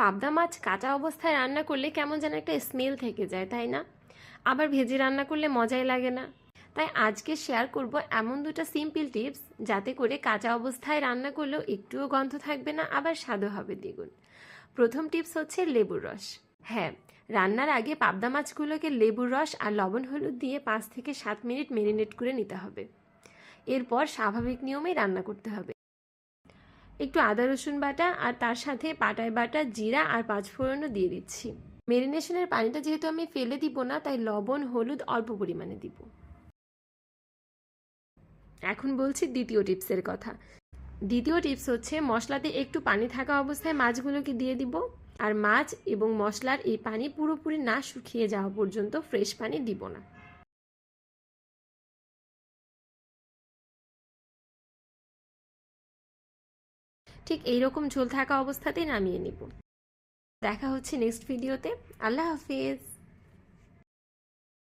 পাবদা মাছ কাঁচা অবস্থায় রান্না করলে কেমন যেন একটা স্মেল থেকে যায়, তাই না? আবার ভেজে রান্না করলে মজাই লাগে না। তাই আজকে শেয়ার করব এমন দুটো সিম্পল টিপস, যাতে করে কাঁচা অবস্থায় রান্না করলেও একটুও গন্ধ থাকবে না, আবার স্বাদও হবে দ্বিগুণ। প্রথম টিপস হচ্ছে লেবুর রস। হ্যাঁ, রান্নার আগে পাবদা মাছগুলোকে লেবুর রস আর লবণ হলুদ দিয়ে 5 থেকে 7 মিনিট মেরিনেট করে নিতে হবে। এরপর স্বাভাবিক নিয়মেই রান্না করতে হবে। একটু আদা রসুন বাটা আর তার সাথে পাটায় বাটা জিরা আর পাঁচফোড়নও দিয়ে দিচ্ছি। মেরিনেশনের পানিটা যেহেতু আমি ফেলে দিব না, তাই লবণ হলুদ অল্প পরিমাণে দিব। এখন বলছি দ্বিতীয় টিপসের কথা। দ্বিতীয় টিপস হচ্ছে মশলাতে একটু পানি থাকা অবস্থায় মাছগুলোকে দিয়ে দিব। আর মাছ এবং মশলার এই পানি পুরোপুরি না শুকিয়ে যাওয়া পর্যন্ত ফ্রেশ পানি দিব না। ঠিক এইরকম ঝোল থাকা অবস্থাতেই নামিয়ে নিব। দেখা হচ্ছে নেক্সট ভিডিওতে। আল্লাহ হাফিজ।